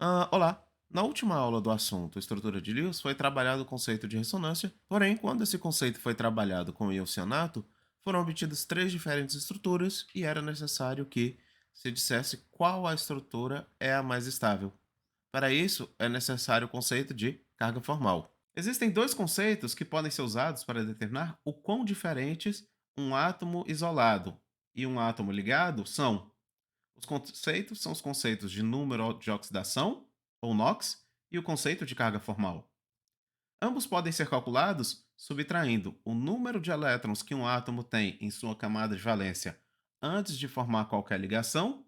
Olá! Na última aula do assunto estrutura de Lewis foi trabalhado o conceito de ressonância, porém, quando esse conceito foi trabalhado com o iocionato, foram obtidas três diferentes estruturas e era necessário que se dissesse qual a estrutura é a mais estável. Para isso, é necessário o conceito de carga formal. Existem dois conceitos que podem ser usados para determinar o quão diferentes um átomo isolado e um átomo ligado são. Os conceitos são os conceitos de número de oxidação, ou NOx, e o conceito de carga formal. Ambos podem ser calculados subtraindo o número de elétrons que um átomo tem em sua camada de valência antes de formar qualquer ligação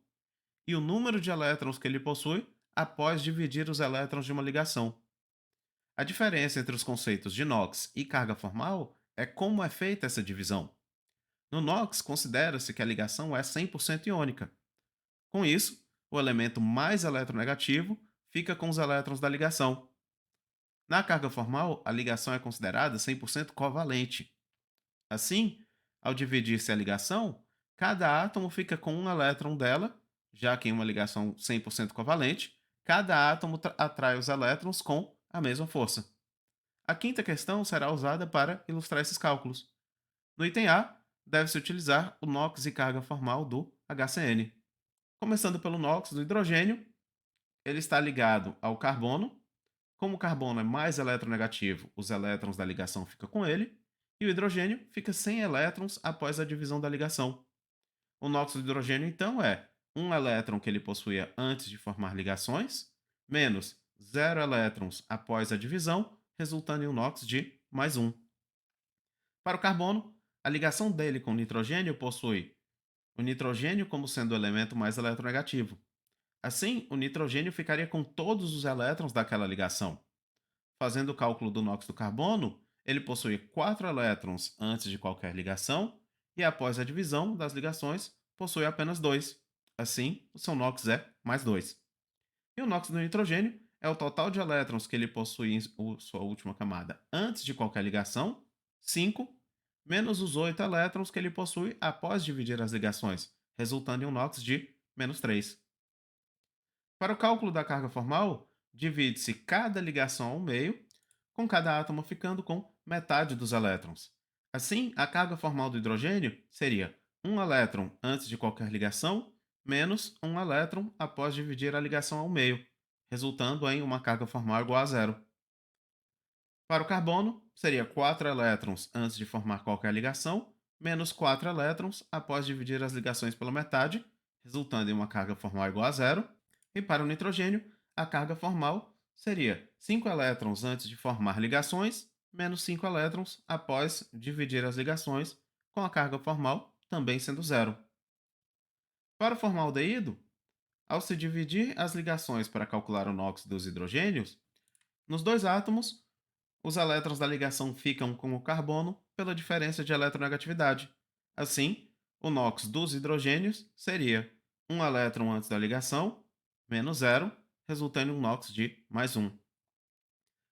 e o número de elétrons que ele possui após dividir os elétrons de uma ligação. A diferença entre os conceitos de NOx e carga formal é como é feita essa divisão. No NOx, considera-se que a ligação é 100% iônica. Com isso, o elemento mais eletronegativo fica com os elétrons da ligação. Na carga formal, a ligação é considerada 100% covalente. Assim, ao dividir-se a ligação, cada átomo fica com um elétron dela, já que em uma ligação 100% covalente, cada átomo atrai os elétrons com a mesma força. A quinta questão será usada para ilustrar esses cálculos. No item A, deve-se utilizar o NOx e carga formal do HCN. Começando pelo NOx do hidrogênio, ele está ligado ao carbono. Como o carbono é mais eletronegativo, os elétrons da ligação ficam com ele, e o hidrogênio fica sem elétrons após a divisão da ligação. O NOx do hidrogênio, então, é um elétron que ele possuía antes de formar ligações, menos zero elétrons após a divisão, resultando em um NOx de mais um. Para o carbono, a ligação dele com o nitrogênio possui o nitrogênio como sendo o elemento mais eletronegativo. Assim, o nitrogênio ficaria com todos os elétrons daquela ligação. Fazendo o cálculo do NOx do carbono, ele possui 4 elétrons antes de qualquer ligação e após a divisão das ligações possui apenas 2. Assim, o seu NOx é mais 2. E o NOx do nitrogênio é o total de elétrons que ele possui em sua última camada antes de qualquer ligação, 5, menos os 8 elétrons que ele possui após dividir as ligações, resultando em um NOx de menos 3. Para o cálculo da carga formal, divide-se cada ligação ao meio, com cada átomo ficando com metade dos elétrons. Assim, a carga formal do hidrogênio seria um elétron antes de qualquer ligação, menos um elétron após dividir a ligação ao meio, resultando em uma carga formal igual a zero. Para o carbono, seria 4 elétrons antes de formar qualquer ligação, menos 4 elétrons após dividir as ligações pela metade, resultando em uma carga formal igual a zero. E para o nitrogênio, a carga formal seria 5 elétrons antes de formar ligações, menos 5 elétrons após dividir as ligações, com a carga formal também sendo zero. Para o formaldeído, ao se dividir as ligações para calcular o NOx dos hidrogênios, nos dois átomos, os elétrons da ligação ficam com o carbono pela diferença de eletronegatividade. Assim, o NOx dos hidrogênios seria um elétron antes da ligação, menos zero, resultando em um NOx de mais um.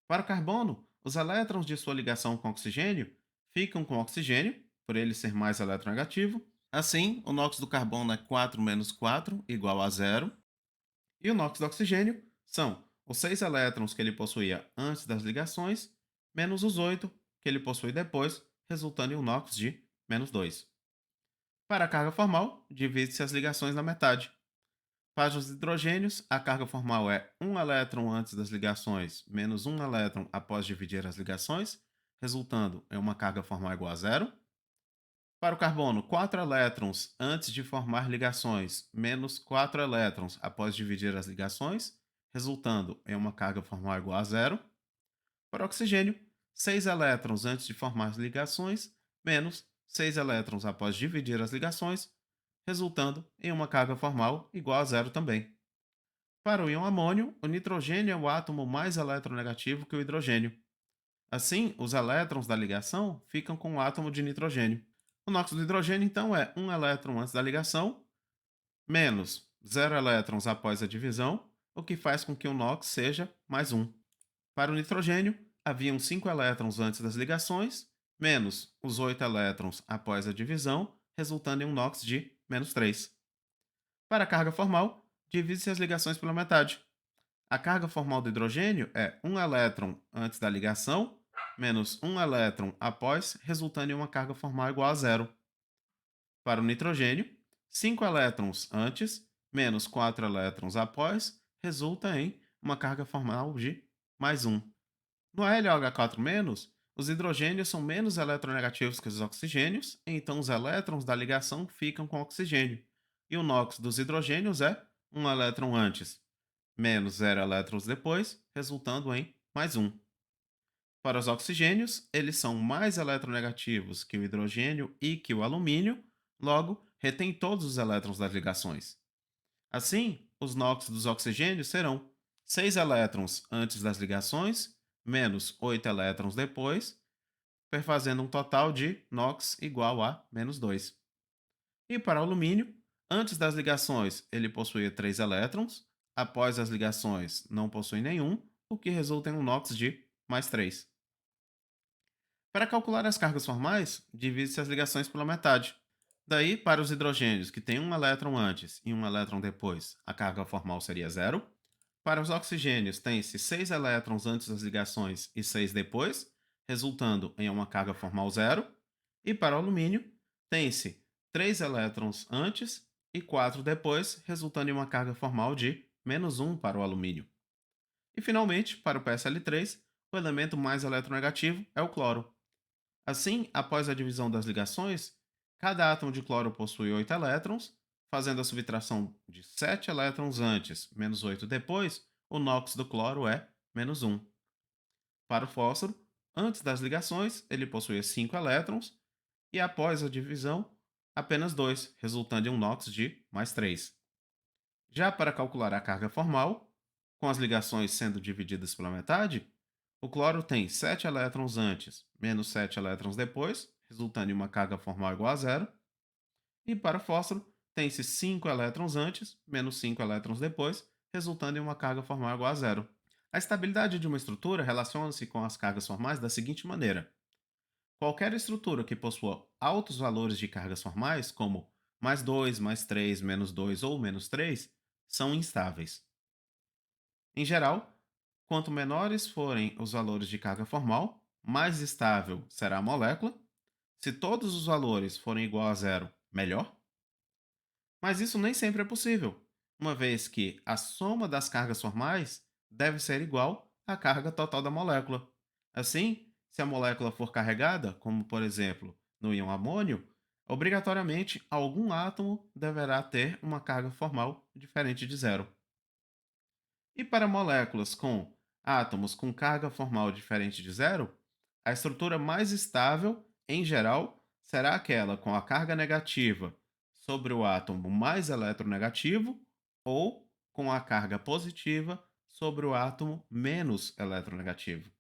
Para o carbono, os elétrons de sua ligação com oxigênio ficam com oxigênio, por ele ser mais eletronegativo. Assim, o NOx do carbono é 4 menos 4 igual a zero. E o NOx do oxigênio são os 6 elétrons que ele possuía antes das ligações, menos os 8 que ele possui depois, resultando em um NOx de menos 2. Para a carga formal, divide-se as ligações na metade. Para os hidrogênios, a carga formal é um elétron antes das ligações, menos um elétron após dividir as ligações, resultando em uma carga formal igual a zero. Para o carbono, 4 elétrons antes de formar ligações, menos 4 elétrons após dividir as ligações, resultando em uma carga formal igual a zero. Para o oxigênio, 6 elétrons antes de formar as ligações, menos 6 elétrons após dividir as ligações, resultando em uma carga formal igual a zero também. Para o íon amônio, o nitrogênio é o átomo mais eletronegativo que o hidrogênio. Assim, os elétrons da ligação ficam com o átomo de nitrogênio. O NOx do hidrogênio, então, é um elétron antes da ligação, menos zero elétrons após a divisão, o que faz com que o NOx seja mais um. Para o nitrogênio, haviam 5 elétrons antes das ligações, menos os 8 elétrons após a divisão, resultando em um NOx de menos 3. Para a carga formal, divide-se as ligações pela metade. A carga formal do hidrogênio é um elétron antes da ligação menos um elétron após, resultando em uma carga formal igual a zero. Para o nitrogênio, 5 elétrons antes menos 4 elétrons após resulta em uma carga formal de mais um. No LH4-, os hidrogênios são menos eletronegativos que os oxigênios, então os elétrons da ligação ficam com oxigênio. E o NOx dos hidrogênios é um elétron antes, menos zero elétrons depois, resultando em mais um. Para os oxigênios, eles são mais eletronegativos que o hidrogênio e que o alumínio, logo, retém todos os elétrons das ligações. Assim, os NOx dos oxigênios serão 6 elétrons antes das ligações, menos 8 elétrons depois, fazendo um total de NOx igual a menos 2. E para o alumínio, antes das ligações ele possuía 3 elétrons, após as ligações não possui nenhum, o que resulta em um NOx de mais 3. Para calcular as cargas formais, divide-se as ligações pela metade. Daí, para os hidrogênios que têm um elétron antes e um elétron depois, a carga formal seria zero. Para os oxigênios, tem-se 6 elétrons antes das ligações e 6 depois, resultando em uma carga formal zero. E para o alumínio, tem-se 3 elétrons antes e 4 depois, resultando em uma carga formal de menos um para o alumínio. E finalmente, para o PSL3, o elemento mais eletronegativo é o cloro. Assim, após a divisão das ligações, cada átomo de cloro possui 8 elétrons, fazendo a subtração de 7 elétrons antes menos 8 depois, o NOx do cloro é menos um. Para o fósforo, antes das ligações, ele possuía 5 elétrons, e após a divisão, apenas 2, resultando em um NOx de mais 3. Já para calcular a carga formal, com as ligações sendo divididas pela metade, o cloro tem 7 elétrons antes, menos 7 elétrons depois, resultando em uma carga formal igual a zero. E para o fósforo, tem-se 5 elétrons antes, menos 5 elétrons depois, resultando em uma carga formal igual a zero. A estabilidade de uma estrutura relaciona-se com as cargas formais da seguinte maneira: qualquer estrutura que possua altos valores de cargas formais, como mais 2, mais 3, menos 2 ou menos 3, são instáveis. Em geral, quanto menores forem os valores de carga formal, mais estável será a molécula. Se todos os valores forem igual a zero, melhor. Mas isso nem sempre é possível, uma vez que a soma das cargas formais deve ser igual à carga total da molécula. Assim, se a molécula for carregada, como por exemplo no íon amônio, obrigatoriamente algum átomo deverá ter uma carga formal diferente de zero. E para moléculas com átomos com carga formal diferente de zero, a estrutura mais estável, em geral, será aquela com a carga negativa sobre o átomo mais eletronegativo ou com a carga positiva sobre o átomo menos eletronegativo.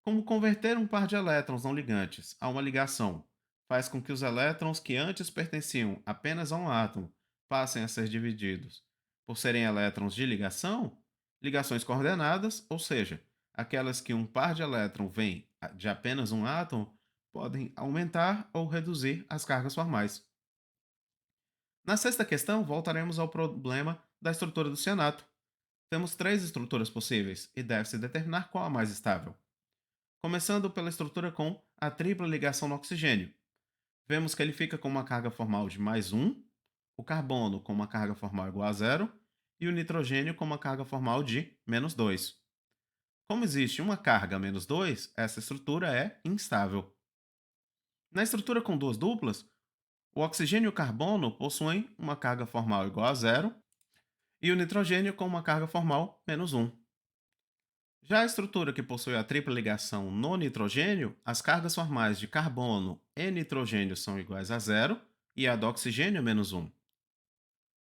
Como converter um par de elétrons não ligantes a uma ligação faz com que os elétrons que antes pertenciam apenas a um átomo passem a ser divididos por serem elétrons de ligação, ligações coordenadas, ou seja, aquelas que um par de elétrons vem de apenas um átomo, podem aumentar ou reduzir as cargas formais. Na sexta questão, voltaremos ao problema da estrutura do cianato. Temos três estruturas possíveis e deve-se determinar qual a mais estável. Começando pela estrutura com a tripla ligação no oxigênio. Vemos que ele fica com uma carga formal de mais um, o carbono com uma carga formal igual a zero e o nitrogênio com uma carga formal de menos 2. Como existe uma carga menos 2, essa estrutura é instável. Na estrutura com duas duplas, o oxigênio e o carbono possuem uma carga formal igual a zero e o nitrogênio com uma carga formal menos um. Já a estrutura que possui a tripla ligação no nitrogênio, as cargas formais de carbono e nitrogênio são iguais a zero e a do oxigênio é menos um.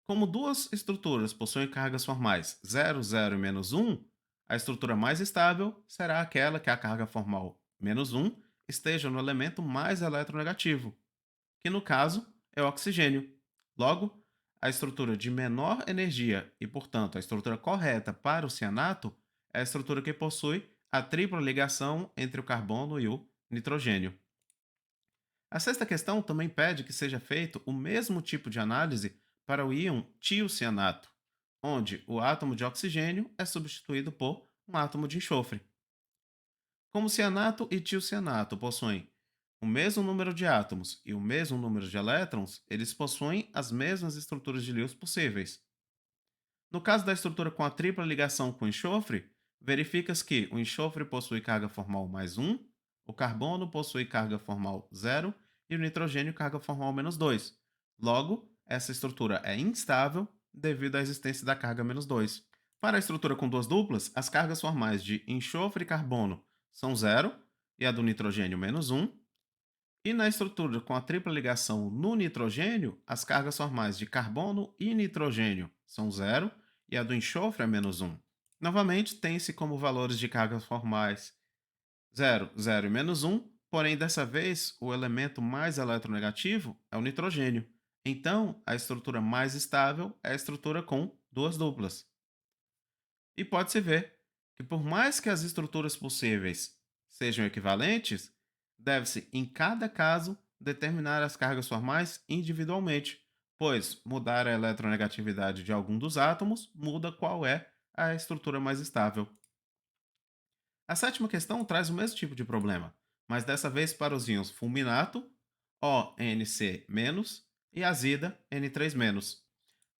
Como duas estruturas possuem cargas formais zero, zero e menos um, a estrutura mais estável será aquela que a carga formal menos um esteja no elemento mais eletronegativo, que no caso é o oxigênio. Logo, a estrutura de menor energia e, portanto, a estrutura correta para o cianato é a estrutura que possui a tripla ligação entre o carbono e o nitrogênio. A sexta questão também pede que seja feito o mesmo tipo de análise para o íon tiocianato, onde o átomo de oxigênio é substituído por um átomo de enxofre. Como cianato e tiocianato possuem o mesmo número de átomos e o mesmo número de elétrons, eles possuem as mesmas estruturas de íons possíveis. No caso da estrutura com a tripla ligação com enxofre, verifica-se que o enxofre possui carga formal mais um, o carbono possui carga formal zero e o nitrogênio carga formal menos 2. Logo, essa estrutura é instável devido à existência da carga menos 2. Para a estrutura com duas duplas, as cargas formais de enxofre e carbono são zero e a do nitrogênio menos um. E na estrutura com a tripla ligação no nitrogênio, as cargas formais de carbono e nitrogênio são zero e a do enxofre é menos um. Novamente, tem-se como valores de cargas formais zero, zero e menos um, porém dessa vez o elemento mais eletronegativo é o nitrogênio. Então, a estrutura mais estável é a estrutura com duas duplas. E pode-se ver que, por mais que as estruturas possíveis sejam equivalentes, deve-se, em cada caso, determinar as cargas formais individualmente, pois mudar a eletronegatividade de algum dos átomos muda qual é a estrutura mais estável. A sétima questão traz o mesmo tipo de problema, mas dessa vez para os íons fulminato, ONC-, e azida, N3-.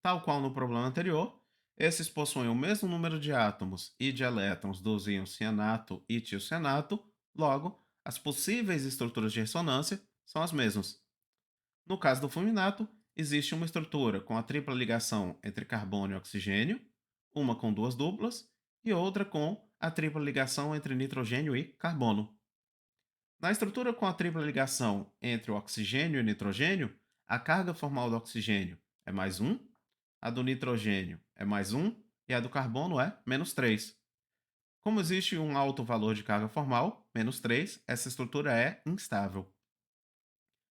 Tal qual no problema anterior, esses possuem o mesmo número de átomos e de elétrons dos íons cianato e tiocianato, logo, as possíveis estruturas de ressonância são as mesmas. No caso do fulminato, existe uma estrutura com a tripla ligação entre carbono e oxigênio, uma com duas duplas e outra com a tripla ligação entre nitrogênio e carbono. Na estrutura com a tripla ligação entre o oxigênio e o nitrogênio, a carga formal do oxigênio é mais um, a do nitrogênio é mais um e a do carbono é menos 3. Como existe um alto valor de carga formal, menos 3, essa estrutura é instável.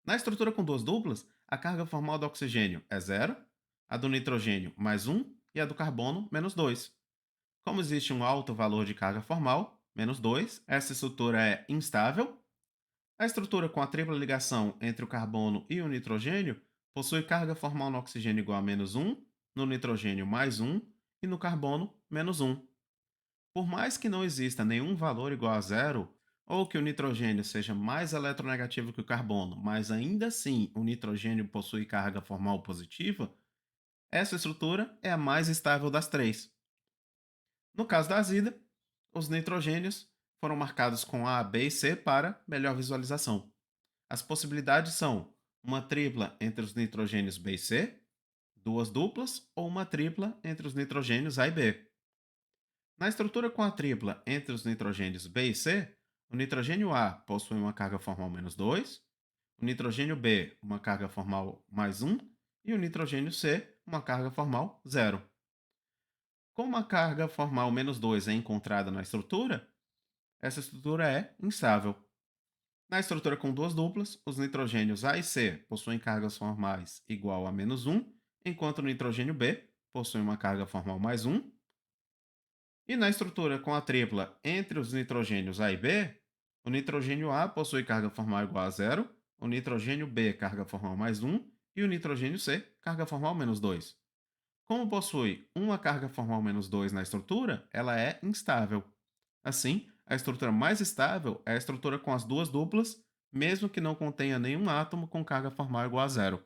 Na estrutura com duas duplas, a carga formal do oxigênio é zero, a do nitrogênio mais um e a do carbono menos 2. Como existe um alto valor de carga formal, menos 2, essa estrutura é instável. A estrutura com a tripla ligação entre o carbono e o nitrogênio possui carga formal no oxigênio igual a menos um, no nitrogênio mais um e no carbono menos um. Por mais que não exista nenhum valor igual a zero, ou que o nitrogênio seja mais eletronegativo que o carbono, mas ainda assim o nitrogênio possui carga formal positiva, essa estrutura é a mais estável das três. No caso da azida, os nitrogênios foram marcados com A, B e C para melhor visualização. As possibilidades são uma tripla entre os nitrogênios B e C, duas duplas ou uma tripla entre os nitrogênios A e B. Na estrutura com a tripla entre os nitrogênios B e C, o nitrogênio A possui uma carga formal menos 2, o nitrogênio B uma carga formal mais um e o nitrogênio C uma carga formal zero. Como a carga formal menos 2 é encontrada na estrutura, essa estrutura é instável. Na estrutura com duas duplas, os nitrogênios A e C possuem cargas formais igual a menos um, enquanto o nitrogênio B possui uma carga formal mais um. E na estrutura com a tripla entre os nitrogênios A e B, o nitrogênio A possui carga formal igual a zero, o nitrogênio B carga formal mais um e o nitrogênio C carga formal menos 2. Como possui uma carga formal menos 2 na estrutura, ela é instável. Assim, a estrutura mais estável é a estrutura com as duas duplas, mesmo que não contenha nenhum átomo com carga formal igual a zero.